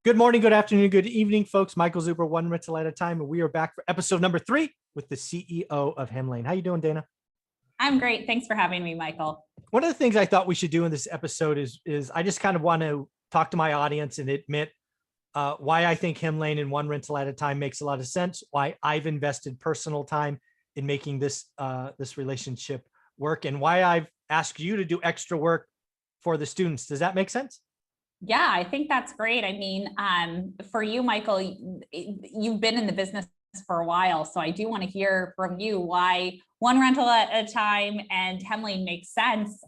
Good morning, good afternoon, good evening, folks. Michael Zuber, one rental at a time, and we are back for episode number 3 with the CEO of Hemlane. How you doing, Dana? I'm great. Thanks for having me, Michael. One of the things I thought we should do in this episode is I just kind of want to talk to my audience and admit why I think Hemlane and one rental at a time makes a lot of sense. Why I've invested personal time in making this relationship work, and why I've asked you to do extra work for the students. Does that make sense? Yeah, I think that's great. I mean, for you, Michael, you've been in the business for a while, so I do want to hear from you why one rental at a time and Hemlane makes sense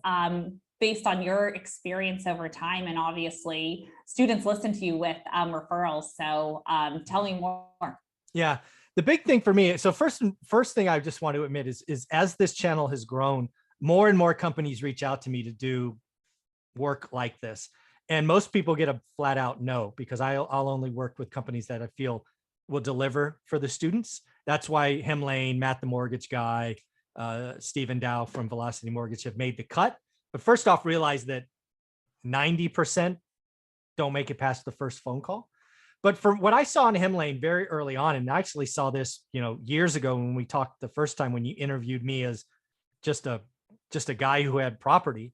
based on your experience over time. And obviously, students listen to you with referrals. So tell me more. Yeah, the big thing for me. So first thing I just want to admit is as this channel has grown, more and more companies reach out to me to do work like this. And most people get a flat out no, because I'll only work with companies that I feel will deliver for the students. That's why Hemlane, Matt, the mortgage guy, Stephen Dow from Velocity Mortgage have made the cut. But first off, realize that 90% don't make it past the first phone call. But from what I saw in Hemlane very early on, and I actually saw this, years ago when we talked the first time when you interviewed me as just a guy who had property,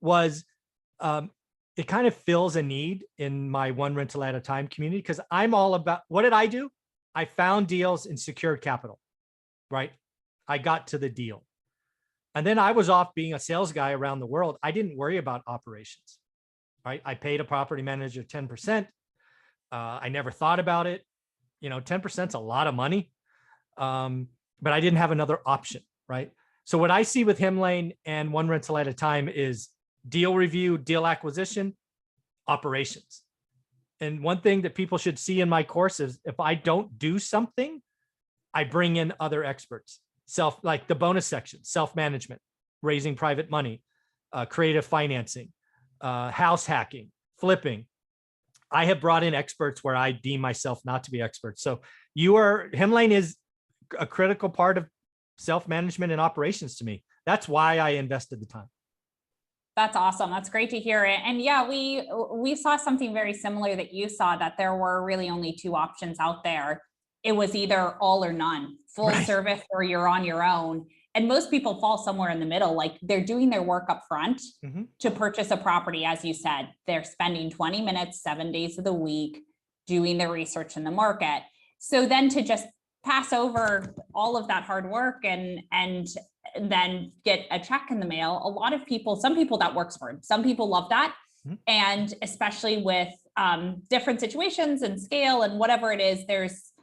was it kind of fills a need in my one rental at a time community, because I'm all about, what did I do? I found deals and secured capital, right? I got to the deal. And then I was off being a sales guy around the world. I didn't worry about operations, right? I paid a property manager 10%. I never thought about it. 10% is a lot of money, but I didn't have another option, right? So what I see with Hemlane and one rental at a time is deal review, deal acquisition, operations. And one thing that people should see in my course is if I don't do something, I bring in other experts, like the bonus section, self-management, raising private money, creative financing, house hacking, flipping. I have brought in experts where I deem myself not to be experts. So Hemlane is a critical part of self-management and operations to me. That's why I invested the time. That's awesome. That's great to hear it. And yeah, we saw something very similar that you saw, that there were really only two options out there. It was either all or none, full service, or you're on your own. And most people fall somewhere in the middle. Like, they're doing their work up front to purchase a property. As you said, they're spending 20 minutes, 7 days of the week, doing their research in the market. So then to just pass over all of that hard work and then get a check in the mail. A lot of people, some people that works for them. Some people love that. And especially with different situations and scale and whatever it is, there's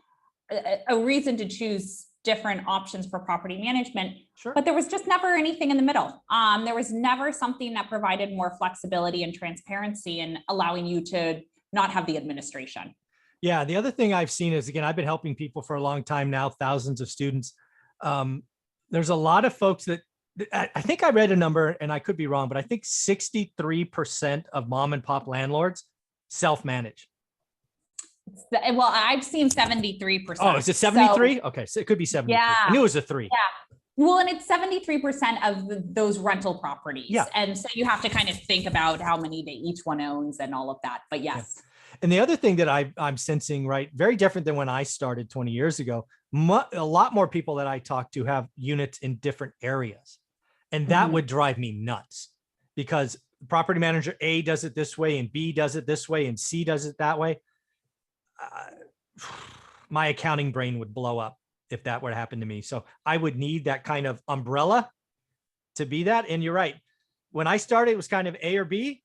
a reason to choose different options for property management. Sure. But there was just never anything in the middle. There was never something that provided more flexibility and transparency and allowing you to not have the administration. Yeah. The other thing I've seen is, again, I've been helping people for a long time now, thousands of students. There's a lot of folks that I think I read a number, and I could be wrong, but I think 63% of mom and pop landlords self-manage. Well, I've seen 73%. Oh, is it 73? So, okay, so it could be 73. Yeah. I knew it was a 3. Yeah. Well, and it's 73% of those rental properties. Yeah. And so you have to kind of think about how many that each one owns and all of that. But yes. Yeah. And the other thing that I'm sensing, right, very different than when I started 20 years ago, a lot more people that I talk to have units in different areas. And that would drive me nuts, because property manager A does it this way and B does it this way and C does it that way. My accounting brain would blow up if that were to happen to me. So I would need that kind of umbrella to be that. And you're right. When I started, it was kind of A or B.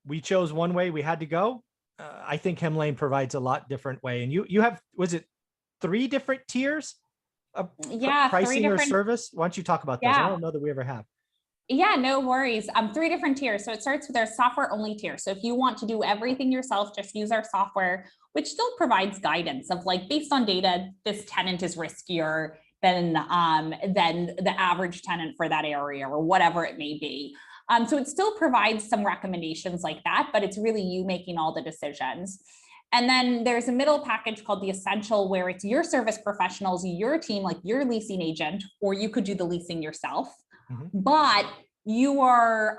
We chose one way we had to go. I think Hemlane provides a lot different way. And you have, was it 3 different tiers of pricing or service? Why don't you talk about those? I don't know that we ever have. Yeah, no worries. 3 different tiers. So it starts with our software only tier. So if you want to do everything yourself, just use our software, which still provides guidance of, like, based on data, this tenant is riskier than the average tenant for that area, or whatever it may be. So it still provides some recommendations like that, but it's really you making all the decisions. And then there's a middle package called the Essential, where it's your service professionals, your team, like your leasing agent, or you could do the leasing yourself. But you are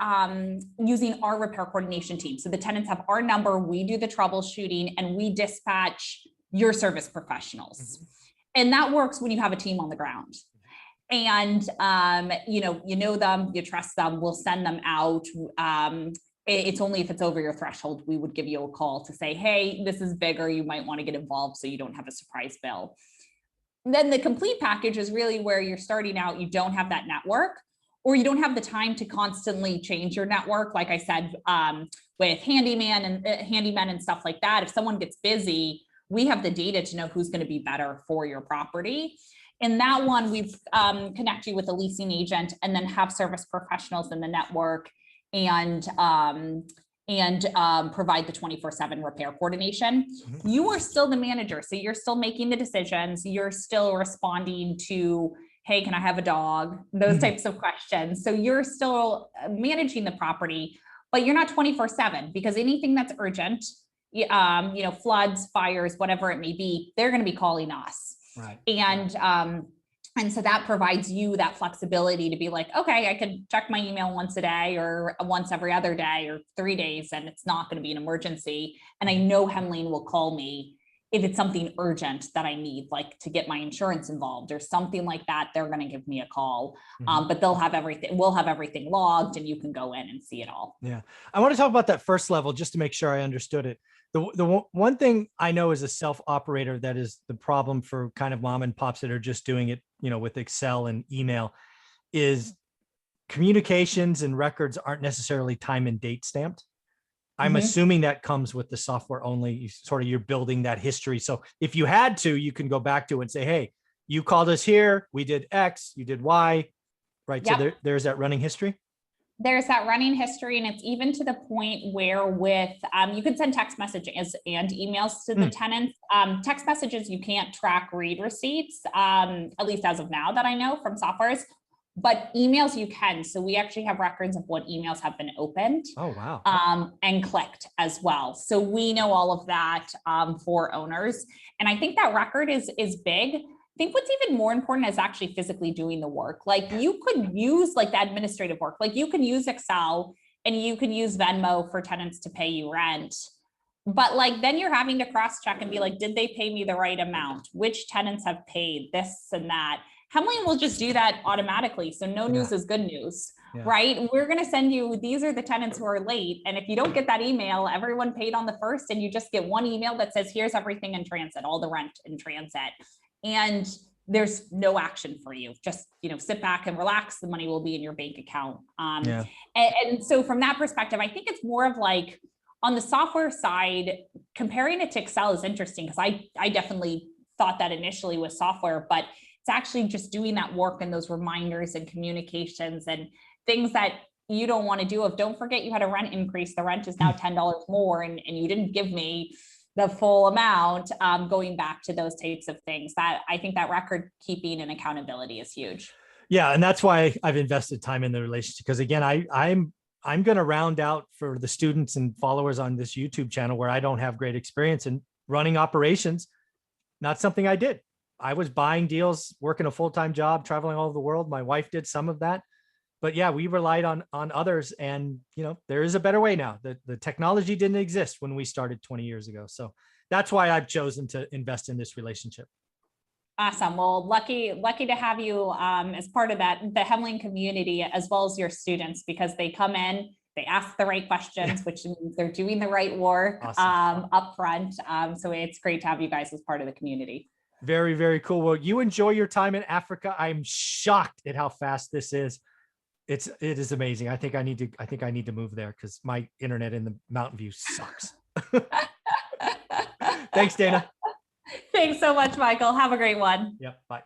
using our repair coordination team. So the tenants have our number, we do the troubleshooting, and we dispatch your service professionals. And that works when you have a team on the ground. And, you know them, you trust them, we'll send them out. It's only if it's over your threshold, we would give you a call to say, hey, this is bigger, you might want to get involved so you don't have a surprise bill. Then the complete package is really where you're starting out, you don't have that network, or you don't have the time to constantly change your network. Like I said, with handymen and stuff like that, if someone gets busy, we have the data to know who's going to be better for your property. In that one, we've connect you with a leasing agent and then have service professionals in the network and provide the 24/7 repair coordination. You are still the manager, so you're still making the decisions. You're still responding to, hey, can I have a dog? Those types of questions. So you're still managing the property, but you're not 24/7, because anything that's urgent, you know, floods, fires, whatever it may be, they're going to be calling us. Right. And so that provides you that flexibility to be like, okay, I could check my email once a day or once every other day or 3 days, and it's not going to be an emergency. And I know Hemline will call me if it's something urgent that I need, like to get my insurance involved or something like that. They're going to give me a call, but they'll have everything. We'll have everything logged, and you can go in and see it all. Yeah. I want to talk about that first level just to make sure I understood it. The one thing I know as a self-operator that is the problem for kind of mom and pops that are just doing it, you know, with Excel and email, is communications and records aren't necessarily time and date stamped. I'm assuming that comes with the software only. You're building that history. So if you had to, you can go back to it and say, hey, you called us here, we did X, you did Y, right? Yep. So there's that running history. There's that running history, and it's even to the point where with, you can send text messages and emails to the tenants. Text messages, you can't track read receipts, at least as of now that I know from softwares, but emails you can. So we actually have records of what emails have been opened. Oh, wow. And clicked as well. So we know all of that for owners. And I think that record is big. I think what's even more important is actually physically doing the work. Like you could use like the administrative work, like you can use Excel and you can use Venmo for tenants to pay you rent. But like, then you're having to cross check and be like, did they pay me the right amount? Which tenants have paid this and that? Hemline will just do that automatically. So no news is good news, right? We're going to send you, these are the tenants who are late. And if you don't get that email, everyone paid on the first, and you just get one email that says, here's everything in transit, all the rent in transit. And there's no action for you. Just, you know, sit back and relax. The money will be in your bank account. And so from that perspective, I think it's more of like on the software side, comparing it to Excel is interesting, because I definitely thought that initially with software, but it's actually just doing that work and those reminders and communications and things that you don't want to do. If don't forget you had a rent increase, the rent is now $10 more, and you didn't give me the full amount, going back to those types of things. That I think that record keeping and accountability is huge. Yeah. And that's why I've invested time in the relationship, because again, I'm going to round out for the students and followers on this YouTube channel where I don't have great experience in running operations. Not something I did. I was buying deals, working a full-time job, traveling all over the world. My wife did some of that, but yeah, we relied on others, and you know, there is a better way now. The technology didn't exist when we started 20 years ago. So that's why I've chosen to invest in this relationship. Awesome. Well, lucky to have you as part of that, the Hemline community, as well as your students, because they come in, they ask the right questions, which means they're doing the right work up front. So it's great to have you guys as part of the community. Very, very cool. Well, you enjoy your time in Africa. I'm shocked at how fast this is. It is amazing. I think I need to move there because my internet in the Mountain View sucks. Thanks, Dana. Thanks so much, Michael. Have a great one. Yep. Bye.